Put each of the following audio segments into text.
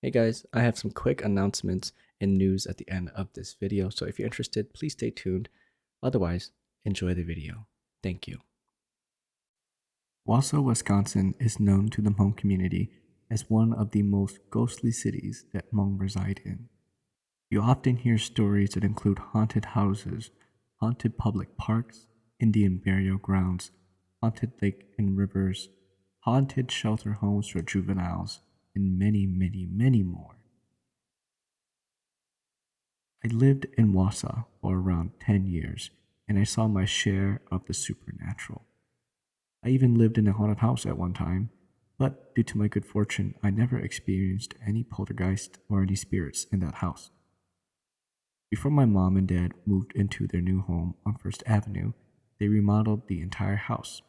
Hey guys, I have some quick announcements and news at the end of this video, so if you're interested, please stay tuned. Otherwise, enjoy the video. Thank you. Wausau, Wisconsin is known to the Hmong community as one of the most ghostly cities that Hmong reside in. You often hear stories that include haunted houses, haunted public parks, Indian burial grounds, haunted lake and rivers, haunted shelter homes for juveniles, and many, many, many more. I lived in Wausau for around 10 years, and I saw my share of the supernatural. I even lived in a haunted house at one time, but due to my good fortune, I never experienced any poltergeist or any spirits in that house. Before my mom and dad moved into their new home on First Avenue, they remodeled the entire house.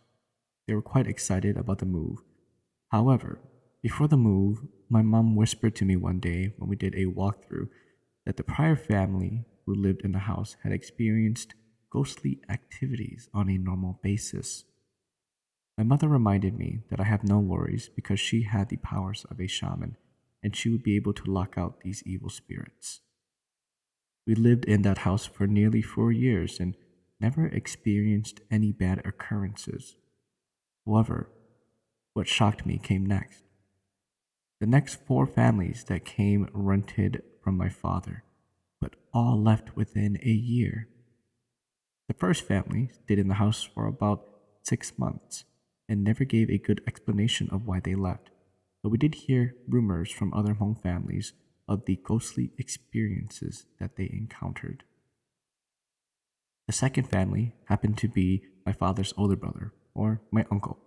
They were quite excited about the move. However, before the move, my mom whispered to me one day when we did a walkthrough that the prior family who lived in the house had experienced ghostly activities on a normal basis. My mother reminded me that I have no worries because she had the powers of a shaman and she would be able to lock out these evil spirits. We lived in that house for nearly 4 years and never experienced any bad occurrences. However, what shocked me came next. The next four families that came rented from my father, but all left within a year. The first family stayed in the house for about 6 months and never gave a good explanation of why they left, but we did hear rumors from other Hmong families of the ghostly experiences that they encountered. The second family happened to be my father's older brother, or my uncle.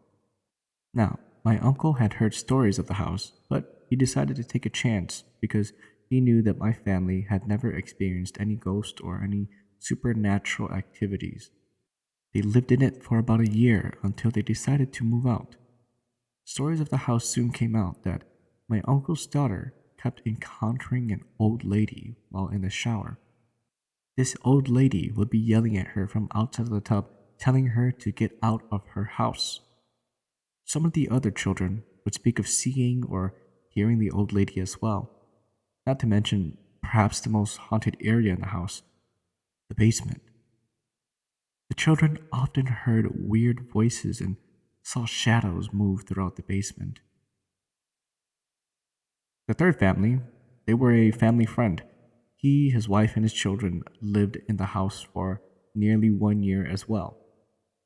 Now, my uncle had heard stories of the house, but he decided to take a chance because he knew that my family had never experienced any ghost or any supernatural activities. They lived in it for about a year until they decided to move out. Stories of the house soon came out that my uncle's daughter kept encountering an old lady while in the shower. This old lady would be yelling at her from outside of the tub, telling her to get out of her house. Some of the other children would speak of seeing or hearing the old lady as well, not to mention perhaps the most haunted area in the house, the basement. The children often heard weird voices and saw shadows move throughout the basement. The third family, they were a family friend. He, his wife, and his children lived in the house for nearly 1 year as well.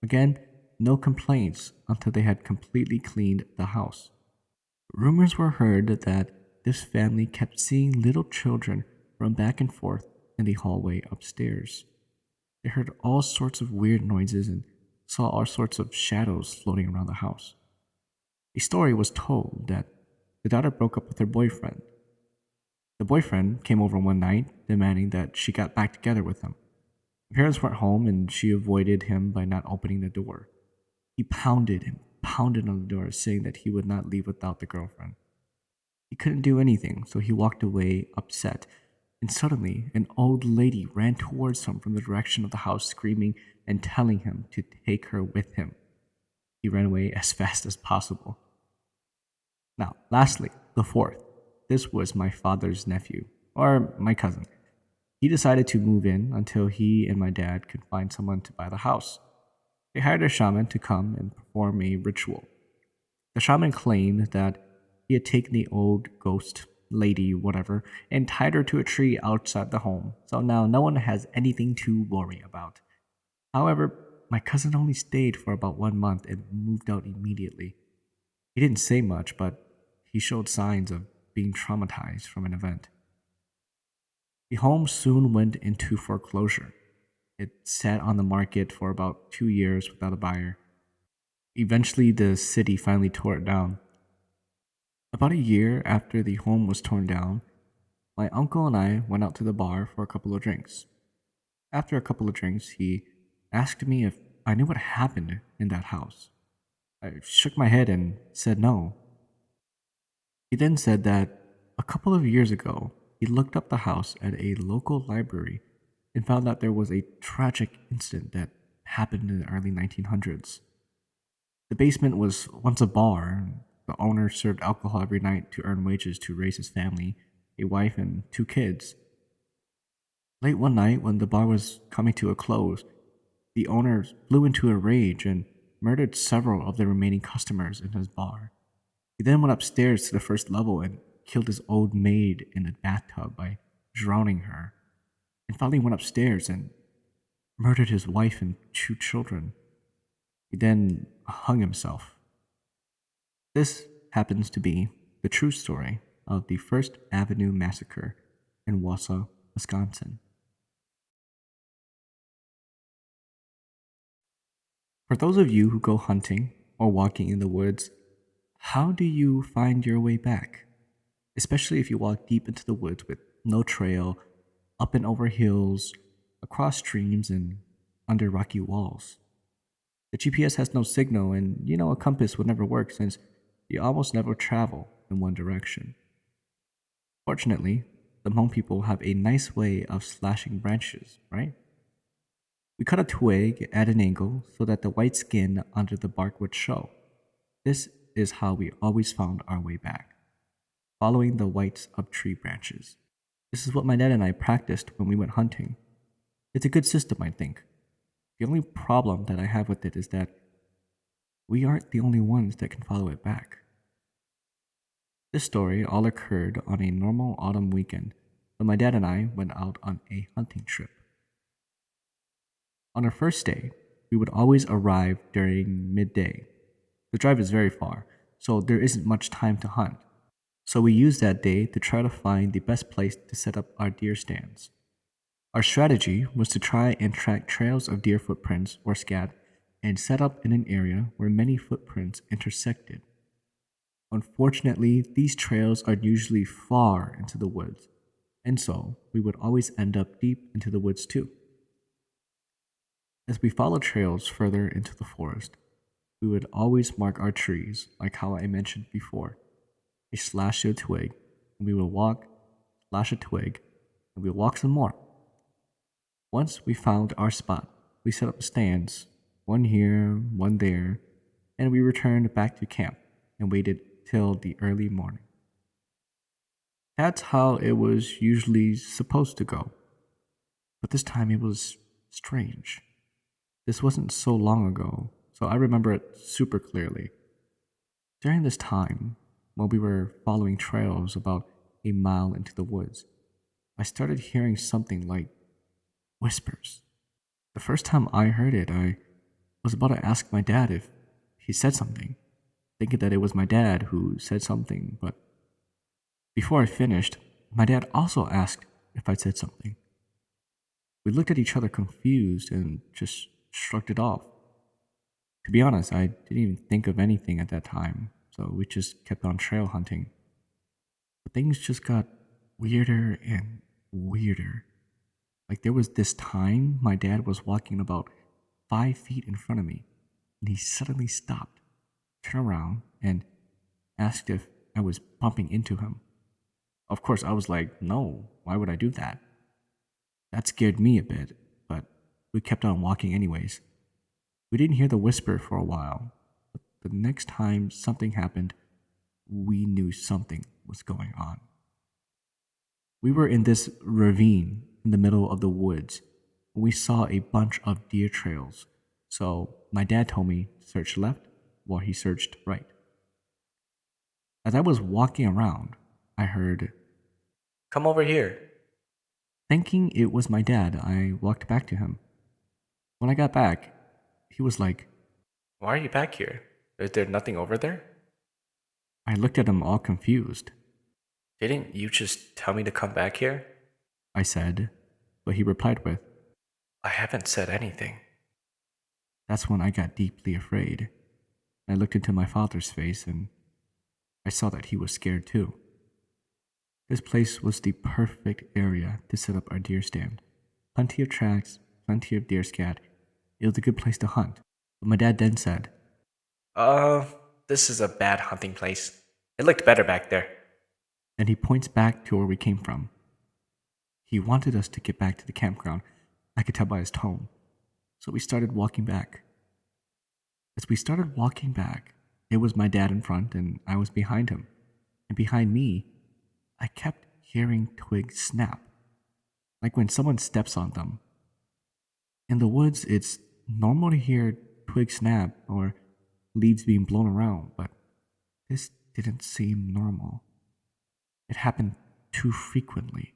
Again, no complaints until they had completely cleaned the house. Rumors were heard that this family kept seeing little children run back and forth in the hallway upstairs. They heard all sorts of weird noises and saw all sorts of shadows floating around the house. A story was told that the daughter broke up with her boyfriend. The boyfriend came over one night demanding that she got back together with him. The parents weren't home and she avoided him by not opening the door. He pounded and pounded on the door, saying that he would not leave without the girlfriend. He couldn't do anything, so he walked away upset. And suddenly, an old lady ran towards him from the direction of the house, screaming and telling him to take her with him. He ran away as fast as possible. Now, lastly, the fourth. This was my father's nephew, or my cousin. He decided to move in until he and my dad could find someone to buy the house. They hired a shaman to come and perform a ritual. The shaman claimed that he had taken the old ghost lady, whatever, and tied her to a tree outside the home, so now no one has anything to worry about. However, my cousin only stayed for about 1 month and moved out immediately. He didn't say much, but he showed signs of being traumatized from an event. The home soon went into foreclosure. It sat on the market for about 2 years without a buyer. Eventually, the city finally tore it down. About a year after the home was torn down, my uncle and I went out to the bar for a couple of drinks. After a couple of drinks, he asked me if I knew what happened in that house. I shook my head and said no. He then said that a couple of years ago, he looked up the house at a local library and found out there was a tragic incident that happened in the early 1900s. The basement was once a bar. The owner served alcohol every night to earn wages to raise his family, a wife and 2 kids. Late one night, when the bar was coming to a close, the owner flew into a rage and murdered several of the remaining customers in his bar. He then went upstairs to the first level and killed his old maid in a bathtub by drowning her, and finally went upstairs and murdered his wife and 2 children. He then hung himself. This happens to be the true story of the First Avenue Massacre in Wausau, Wisconsin. For those of you who go hunting or walking in the woods, how do you find your way back? Especially if you walk deep into the woods with no trail, up and over hills, across streams, and under rocky walls. The GPS has no signal, and a compass would never work since you almost never travel in one direction. Fortunately, the Hmong people have a nice way of slashing branches, right? We cut a twig at an angle so that the white skin under the bark would show. This is how we always found our way back, following the whites of tree branches. This is what my dad and I practiced when we went hunting. It's a good system, I think. The only problem that I have with it is that we aren't the only ones that can follow it back. This story all occurred on a normal autumn weekend when my dad and I went out on a hunting trip. On our first day, we would always arrive during midday. The drive is very far, so there isn't much time to hunt. So we used that day to try to find the best place to set up our deer stands. Our strategy was to try and track trails of deer footprints or scat and set up in an area where many footprints intersected. Unfortunately, these trails are usually far into the woods, and so we would always end up deep into the woods too. As we followed trails further into the forest, we would always mark our trees, like how I mentioned before. A slash to a twig, and we would walk, slash a twig, and we would walk some more. Once we found our spot, we set up stands, one here, one there, and we returned back to camp and waited till the early morning. That's how it was usually supposed to go. But this time it was strange. This wasn't so long ago, so I remember it super clearly. During this time, while we were following trails about a mile into the woods, I started hearing something like whispers. The first time I heard it, I was about to ask my dad if he said something, thinking that it was my dad who said something, but before I finished, my dad also asked if I'd said something. We looked at each other confused and just shrugged it off. To be honest, I didn't even think of anything at that time, so we just kept on trail hunting. But things just got weirder and weirder. Like there was this time my dad was walking about 5 feet in front of me, and he suddenly stopped, turned around, and asked if I was bumping into him. Of course, I was like, no, why would I do that? That scared me a bit, but we kept on walking anyways. We didn't hear the whisper for a while, but the next time something happened, we knew something was going on. We were in this ravine in the middle of the woods. We saw a bunch of deer trails, so my dad told me to search left while he searched right. As I was walking around, I heard, "Come over here." Thinking it was my dad, I walked back to him. When I got back, he was like, "Why are you back here? Is there nothing over there?" I looked at him all confused. "Didn't you just tell me to come back here?" I said, but he replied with, "I haven't said anything." That's when I got deeply afraid. I looked into my father's face and I saw that he was scared too. This place was the perfect area to set up our deer stand. Plenty of tracks, plenty of deer scat. It was a good place to hunt. But my dad then said, This is a bad hunting place. It looked better back there." And he points back to where we came from. He wanted us to get back to the campground. I could tell by his tone. So we started walking back. As we started walking back, It was my dad in front and I was behind him. And behind me, I kept hearing twigs snap, like when someone steps on them. In the woods, it's normal to hear twigs snap or leaves being blown around, but this didn't seem normal. It happened too frequently.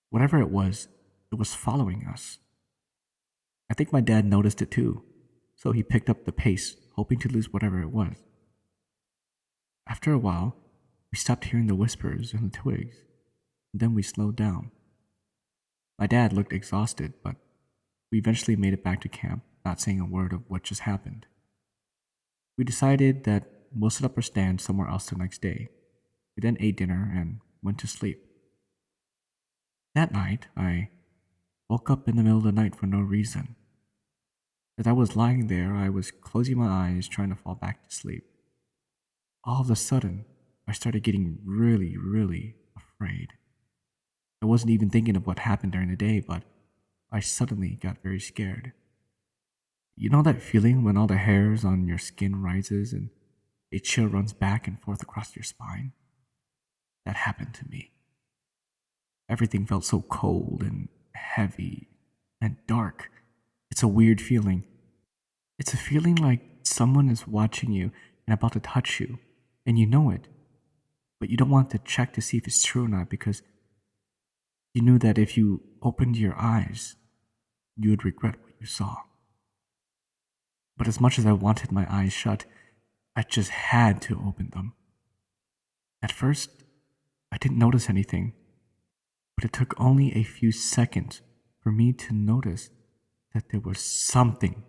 Whatever it was following us. I think my dad noticed it too, so he picked up the pace, hoping to lose whatever it was. After a while, we stopped hearing the whispers and the twigs, and then we slowed down. My dad looked exhausted, but we eventually made it back to camp, not saying a word of what just happened. We decided that we'll set up our stand somewhere else the next day. We then ate dinner and went to sleep. That night, I woke up in the middle of the night for no reason. As I was lying there, I was closing my eyes, trying to fall back to sleep. All of a sudden, I started getting really, really afraid. I wasn't even thinking of what happened during the day, but I suddenly got very scared. You know that feeling when all the hairs on your skin rises and a chill runs back and forth across your spine? That happened to me. Everything felt so cold and heavy and dark. It's a weird feeling. It's a feeling like someone is watching you and about to touch you, and you know it, but you don't want to check to see if it's true or not because you knew that if you opened your eyes, you would regret what you saw. But as much as I wanted my eyes shut, I just had to open them. At first, I didn't notice anything, but it took only a few seconds for me to notice that there was something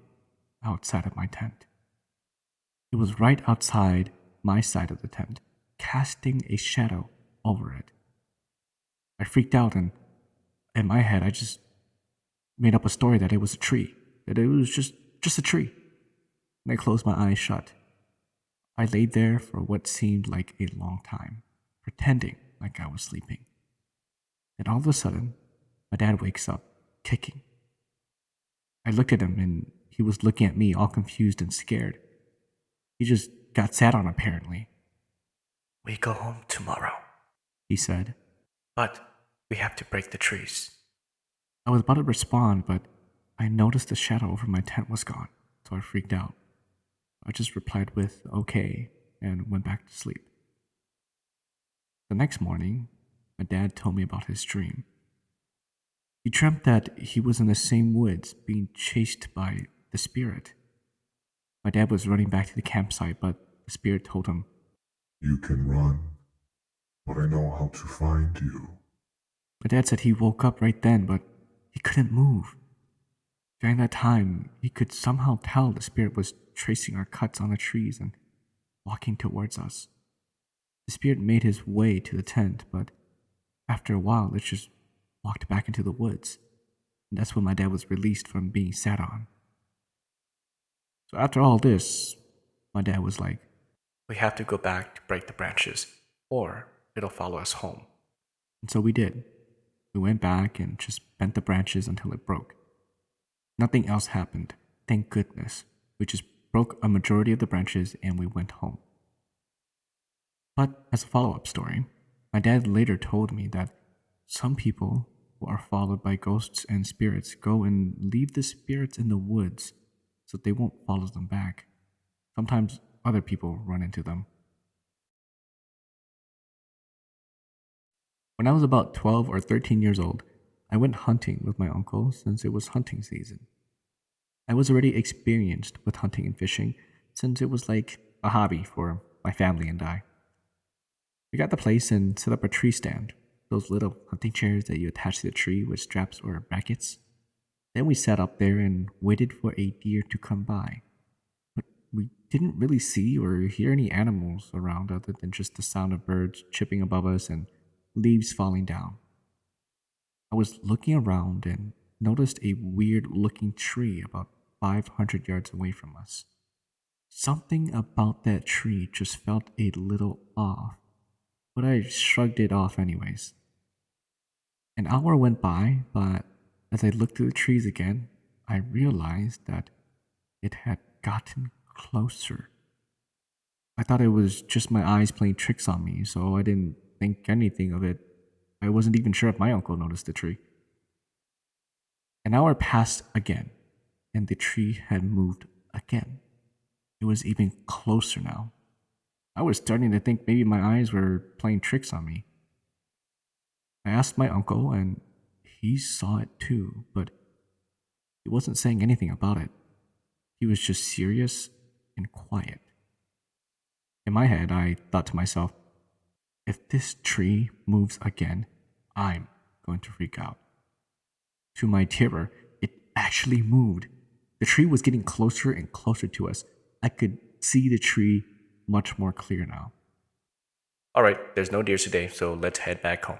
outside of my tent. It was right outside my side of the tent, casting a shadow over it. I freaked out, and in my head, I just made up a story that it was a tree, that it was just a tree. And I closed my eyes shut. I laid there for what seemed like a long time, pretending like I was sleeping. Then all of a sudden, my dad wakes up, kicking. I looked at him, and he was looking at me, all confused and scared. He just got sat on, apparently. "We go home tomorrow," he said. "But we have to break the trees." I was about to respond, but I noticed the shadow over my tent was gone, so I freaked out. I just replied with, "Okay," and went back to sleep. The next morning, my dad told me about his dream. He dreamt that he was in the same woods being chased by the spirit. My dad was running back to the campsite, but the spirit told him, "You can run, but I know how to find you." My dad said he woke up right then, but he couldn't move. During that time, he could somehow tell the spirit was tracing our cuts on the trees and walking towards us. The spirit made his way to the tent, but after a while, it just walked back into the woods. And that's when my dad was released from being sat on. So after all this, my dad was like, "We have to go back to break the branches, or it'll follow us home." And so we did. We went back and just bent the branches until it broke. Nothing else happened, thank goodness. We just broke a majority of the branches and we went home. But as a follow-up story, my dad later told me that some people who are followed by ghosts and spirits go and leave the spirits in the woods so they won't follow them back. Sometimes other people run into them. When I was about 12 or 13 years old, I went hunting with my uncle since it was hunting season. I was already experienced with hunting and fishing since it was like a hobby for my family and I. We got the place and set up a tree stand, those little hunting chairs that you attach to the tree with straps or brackets. Then we sat up there and waited for a deer to come by. But we didn't really see or hear any animals around other than just the sound of birds chipping above us and leaves falling down. I was looking around and noticed a weird looking tree about 500 yards away from us. Something about that tree just felt a little off, but I shrugged it off anyways. An hour went by, but as I looked through the trees again, I realized that it had gotten closer. I thought it was just my eyes playing tricks on me, so I didn't think anything of it. I wasn't even sure if my uncle noticed the tree. An hour passed again, and the tree had moved again. It was even closer now. I was starting to think maybe my eyes were playing tricks on me. I asked my uncle, and he saw it too, but he wasn't saying anything about it. He was just serious and quiet. In my head, I thought to myself, if this tree moves again, I'm going to freak out. To my terror, it actually moved. The tree was getting closer and closer to us. I could see the tree much more clear now. Alright, there's no deers today, so let's head back home.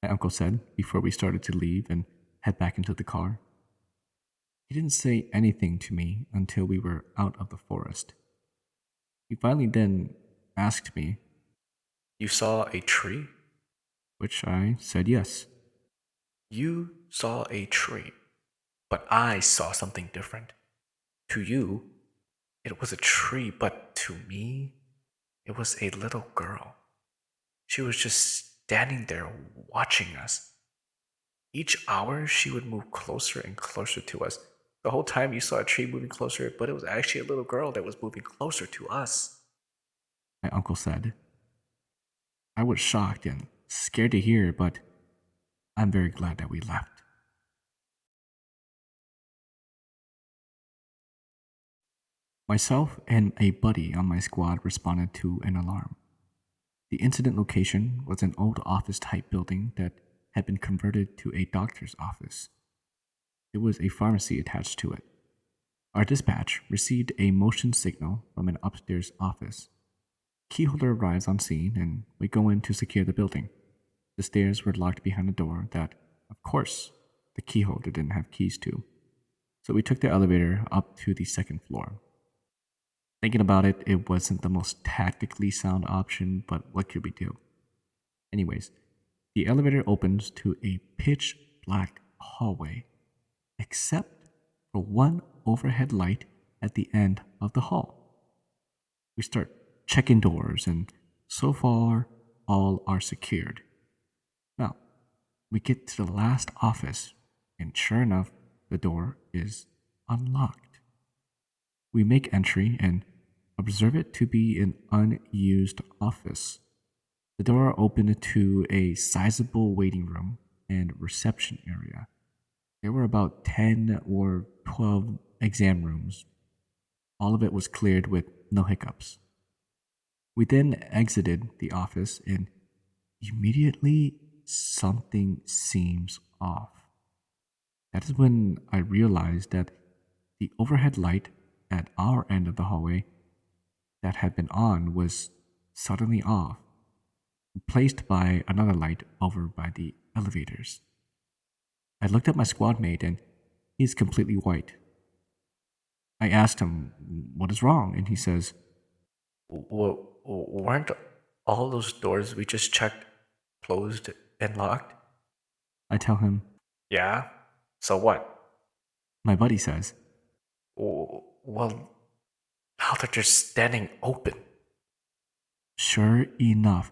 My uncle said before we started to leave and head back into the car. He didn't say anything to me until we were out of the forest. He finally then asked me, You saw a tree? which I said yes. You saw a tree, but I saw something different. To you, it was a tree, but to me, it was a little girl. She was just standing there watching us. Each hour, she would move closer and closer to us. The whole time you saw a tree moving closer, but it was actually a little girl that was moving closer to us. My uncle said. I was shocked and scared to hear, but I'm very glad that we left. Myself and a buddy on my squad responded to an alarm. The incident location was an old office type building that had been converted to a doctor's office. There was a pharmacy attached to it. Our dispatch received a motion signal from an upstairs office. Keyholder arrives on scene and we go in to secure the building. The stairs were locked behind a door that, of course, the keyholder didn't have keys to. So we took the elevator up to the second floor. Thinking about it, it wasn't the most tactically sound option, but what could we do? Anyways, the elevator opens to a pitch black hallway, except for one overhead light at the end of the hall. We start checking doors, and so far, all are secured. Now, we get to the last office, and sure enough, the door is unlocked. We make entry and observe it to be an unused office. The door opened to a sizable waiting room and reception area. There were about 10 or 12 exam rooms. All of it was cleared with no hiccups. We then exited the office and immediately something seems off. That is when I realized that the overhead light at our end of the hallway that had been on was suddenly off, replaced by another light over by the elevators. I looked at my squad mate and he's completely white. I asked him, what is wrong? And he says, Weren't all those doors we just checked closed and locked? I tell him, Yeah? So what? my buddy says, Well, now they're just standing open. sure enough,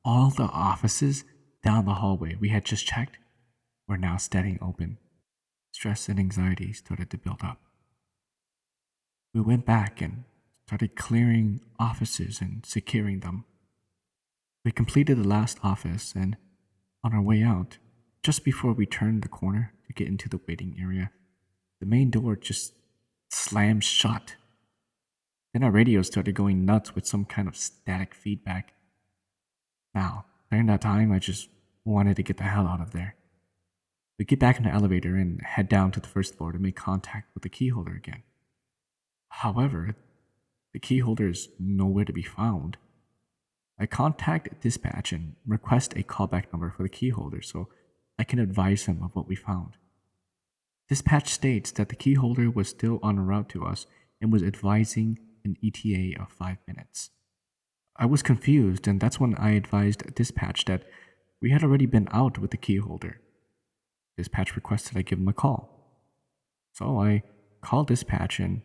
all the offices down the hallway we had just checked were now standing open. Stress and anxiety started to build up. We went back and started clearing offices and securing them. We completed the last office, and on our way out, just before we turned the corner to get into the waiting area, the main door just slammed shut. Then our radio started going nuts with some kind of static feedback. Now, during that time, I just wanted to get the hell out of there. We get back in the elevator and head down to the first floor to make contact with the keyholder again. However, the keyholder is nowhere to be found. I contact dispatch and request a callback number for the keyholder so I can advise him of what we found. Dispatch states that the keyholder was still en route to us and was advising an ETA of 5 minutes. I was confused, and that's when I advised dispatch that we had already been out with the keyholder. Dispatch requested I give him a call. So I called dispatch, and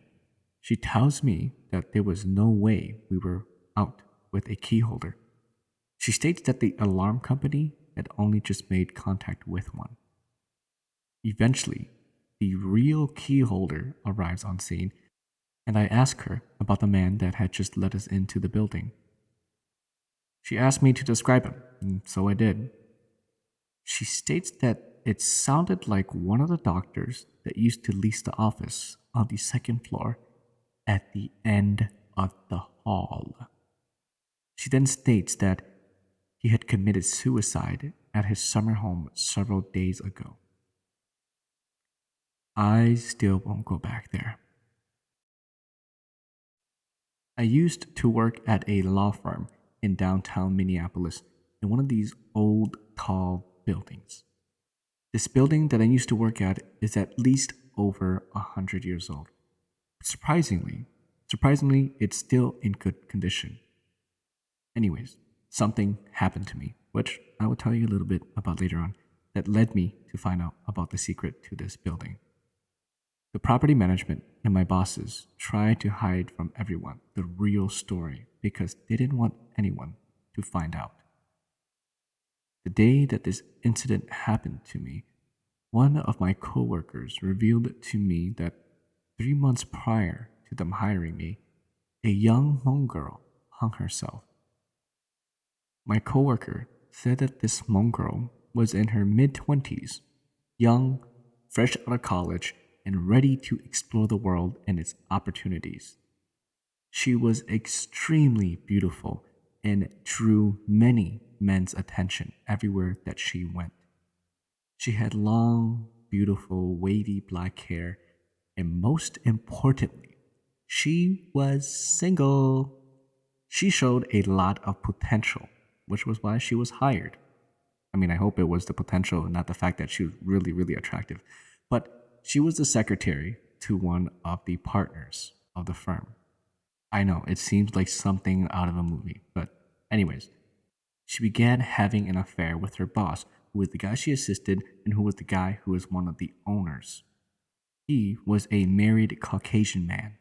she tells me that there was no way we were out with a key holder. She states that the alarm company had only just made contact with one. Eventually, the real key holder arrives on scene, and I ask her about the man that had just let us into the building. She asked me to describe him, and so I did. She states that it sounded like one of the doctors that used to lease the office on the second floor at the end of the hall. She then states that he had committed suicide at his summer home several days ago. I still won't go back there. I used to work at a law firm in downtown Minneapolis in one of these old, tall buildings. This building that I used to work at is at least over 100 years old. Surprisingly, it's still in good condition. Anyways, something happened to me, which I will tell you a little bit about later on, that led me to find out about the secret to this building. The property management and my bosses tried to hide from everyone the real story because they didn't want anyone to find out. The day that this incident happened to me, one of my coworkers revealed to me that 3 months prior to them hiring me, a young Hmong girl hung herself. My coworker said that this Hmong girl was in her mid-20s, young, fresh out of college, and ready to explore the world and its opportunities. She was extremely beautiful and drew many men's attention everywhere that she went. She had long, beautiful, wavy black hair, and most importantly, she was single. She showed a lot of potential, which was why she was hired. I mean, I hope it was the potential, not the fact that she was really, really attractive. But she was the secretary to one of the partners of the firm. I know, it seems like something out of a movie, but anyways, she began having an affair with her boss, who was the guy she assisted and who was the guy who was one of the owners. He was a married Caucasian man.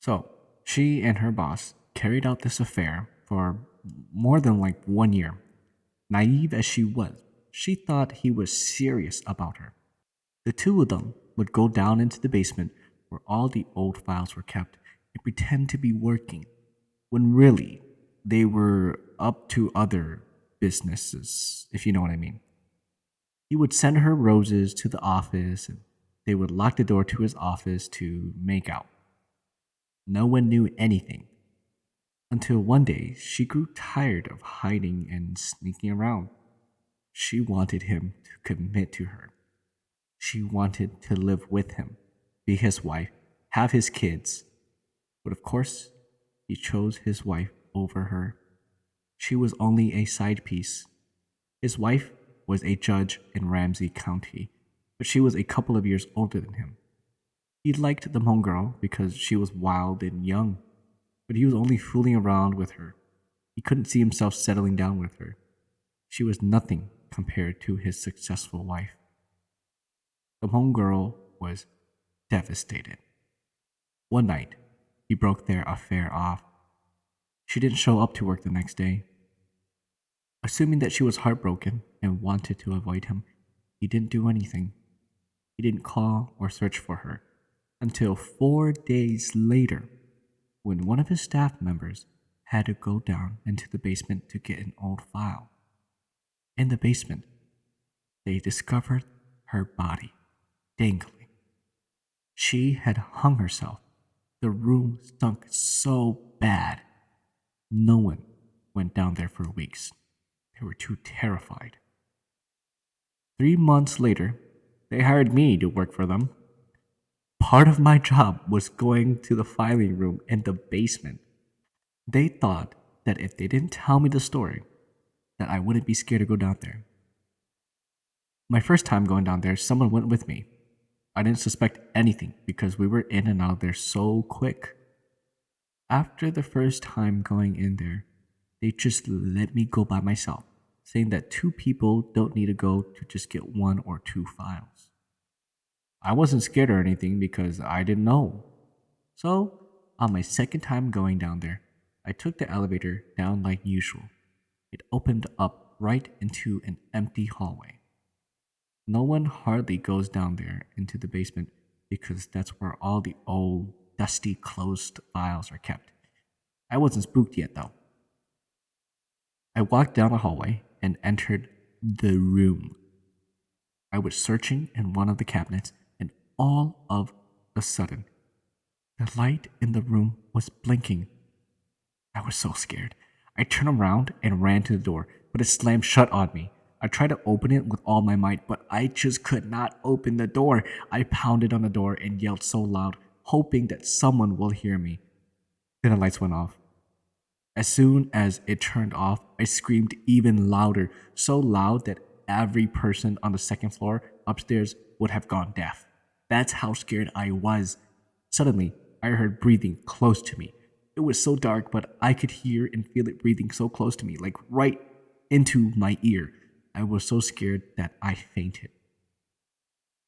So, she and her boss carried out this affair for more than 1 year. Naive as she was, she thought he was serious about her. The two of them would go down into the basement where all the old files were kept and pretend to be working, when really they were up to other businesses, if you know what I mean. He would send her roses to the office and they would lock the door to his office to make out. No one knew anything until one day she grew tired of hiding and sneaking around. She wanted him to commit to her. She wanted to live with him, be his wife, have his kids. But of course, he chose his wife over her. She was only a side piece. His wife was a judge in Ramsey County, but she was a couple of years older than him. He liked the Hmong girl because she was wild and young, but he was only fooling around with her. He couldn't see himself settling down with her. She was nothing compared to his successful wife. The Hmong girl was devastated. One night, he broke their affair off. She didn't show up to work the next day. Assuming that she was heartbroken and wanted to avoid him, he didn't do anything. He didn't call or search for her until 4 days later, when one of his staff members had to go down into the basement to get an old file. In the basement, they discovered her body dangling. She had hung herself. The room stunk so bad. No one went down there for weeks. They were too terrified. 3 months later, they hired me to work for them. Part of my job was going to the filing room in the basement. They thought that if they didn't tell me the story, that I wouldn't be scared to go down there. My first time going down there, someone went with me. I didn't suspect anything because we were in and out of there so quick. After the first time going in there, they just let me go by myself, saying that 2 people don't need to go to just get 1 or 2 files. I wasn't scared or anything because I didn't know. So, on my second time going down there, I took the elevator down like usual. It opened up right into an empty hallway. No one hardly goes down there into the basement because that's where all the old, dusty, closed files are kept. I wasn't spooked yet, though. I walked down the hallway and entered the room. I was searching in one of the cabinets, and all of a sudden, the light in the room was blinking. I was so scared. I turned around and ran to the door, but it slammed shut on me. I tried to open it with all my might, but I just could not open the door. I pounded on the door and yelled so loud, hoping that someone will hear me. Then the lights went off. As soon as it turned off, I screamed even louder, so loud that every person on the second floor upstairs would have gone deaf. That's how scared I was. Suddenly, I heard breathing close to me. It was so dark, but I could hear and feel it breathing so close to me, like right into my ear. I was so scared that I fainted.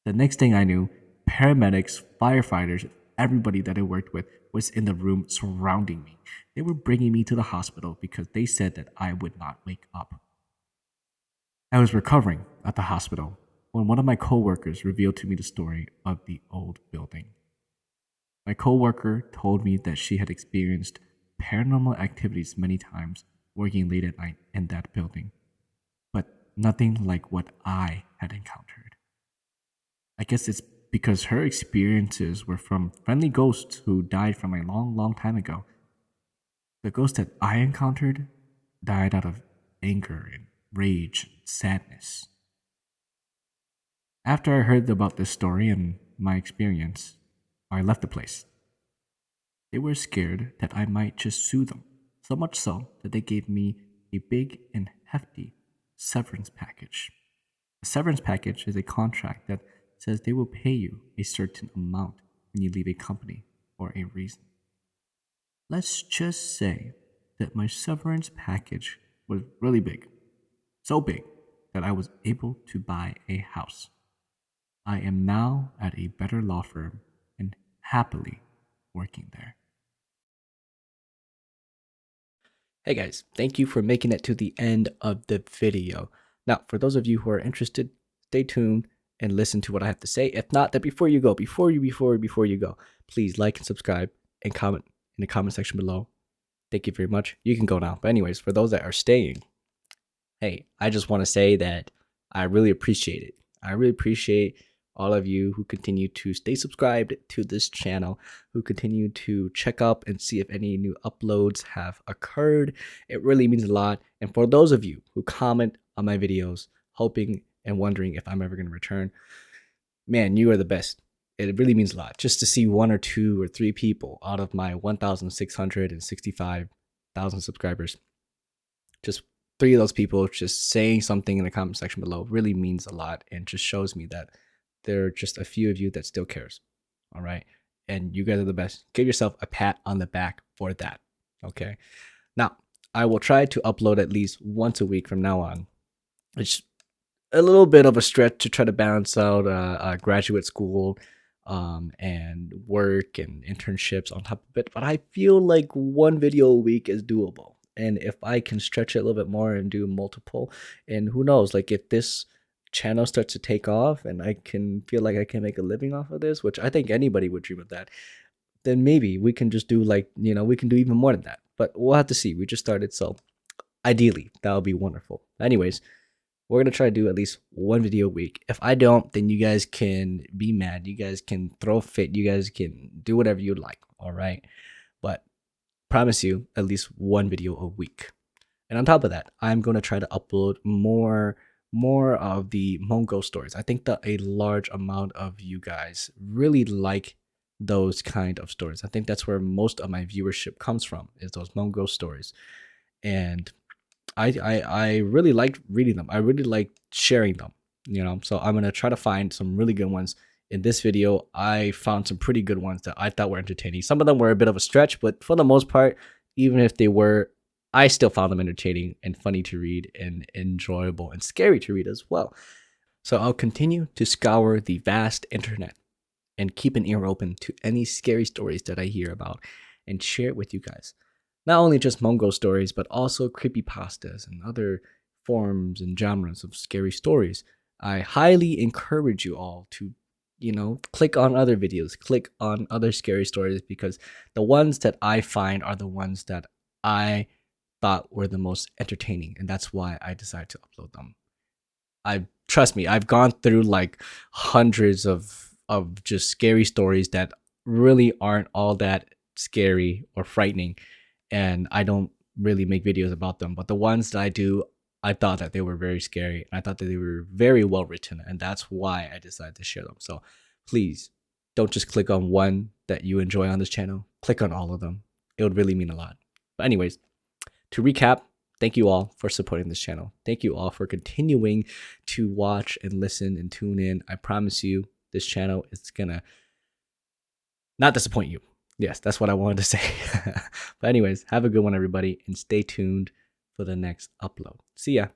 The next thing I knew, paramedics, firefighters, everybody that I worked with was in the room surrounding me. They were bringing me to the hospital because they said that I would not wake up. I was recovering at the hospital when one of my coworkers revealed to me the story of the old building. My coworker told me that she had experienced paranormal activities many times working late at night in that building, but nothing like what I had encountered. I guess it's because her experiences were from friendly ghosts who died from a long, long time ago. The ghost that I encountered died out of anger and rage and sadness. After I heard about this story and my experience, I left the place. They were scared that I might just sue them, so much so that they gave me a big and hefty severance package. A severance package is a contract that says they will pay you a certain amount when you leave a company for a reason. Let's just say that my severance package was really big, so big that I was able to buy a house. I am now at a better law firm and happily working there. Hey guys, thank you for making it to the end of the video. Now, for those of you who are interested, stay tuned and listen to what I have to say. If not, then before you go, before you go, please like and subscribe and comment in the comment section below. Thank you very much. You can go now. But anyways, for those that are staying, hey, I just want to say that I really appreciate it. I really appreciate all of you who continue to stay subscribed to this channel, who continue to check up and see if any new uploads have occurred. It really means a lot. And for those of you who comment on my videos, hoping and wondering if I'm ever going to return, man, you are the best. It really means a lot just to see 1 or 2 or 3 people out of my 1,665,000 subscribers. Just 3 of those people just saying something in the comment section below really means a lot and just shows me that there are just a few of you that still cares. All right. And you guys are the best. Give yourself a pat on the back for that. Okay. Now, I will try to upload at least once a week from now on. It's a little bit of a stretch to try to balance out graduate school and work and internships on top of it. But I feel like 1 video a week is doable. And if I can stretch it a little bit more and do multiple, and who knows, like if this channel starts to take off and I can feel like I can make a living off of this, which I think anybody would dream of that, then maybe we can just do like, we can do even more than that. But we'll have to see. We just started, so ideally that would be wonderful. Anyways, we're going to try to do at least 1 video a week. If I don't, then you guys can be mad. You guys can throw a fit. You guys can do whatever you like. All right. But promise you at least 1 video a week. And on top of that, I'm going to try to upload more of the Hmong ghost stories. I think that a large amount of you guys really like those kind of stories. I think that's where most of my viewership comes from, is those Hmong ghost stories. And I really like reading them. I really like sharing them, so I'm going to try to find some really good ones. In this video, I found some pretty good ones that I thought were entertaining. Some of them were a bit of a stretch, but for the most part, even if they were, I still found them entertaining and funny to read and enjoyable and scary to read as well. So I'll continue to scour the vast internet and keep an ear open to any scary stories that I hear about and share it with you guys. not only just Mongol stories, but also creepypastas and other forms and genres of scary stories. I highly encourage you all to, click on other videos, click on other scary stories, because the ones that I find are the ones that I thought were the most entertaining, and that's why I decided to upload them. I trust me, I've gone through like hundreds of just scary stories that really aren't all that scary or frightening, and I don't really make videos about them. But the ones that I do, I thought that they were very scary, and I thought that they were very well written, and that's why I decided to share them. So please don't just click on one that you enjoy on this channel. Click on all of them. It would really mean a lot. But anyways, to recap, thank you all for supporting this channel. Thank you all for continuing to watch and listen and tune in. I promise you, this channel is gonna not disappoint you. Yes, that's what I wanted to say. But anyways, have a good one, everybody, and stay tuned for the next upload. See ya.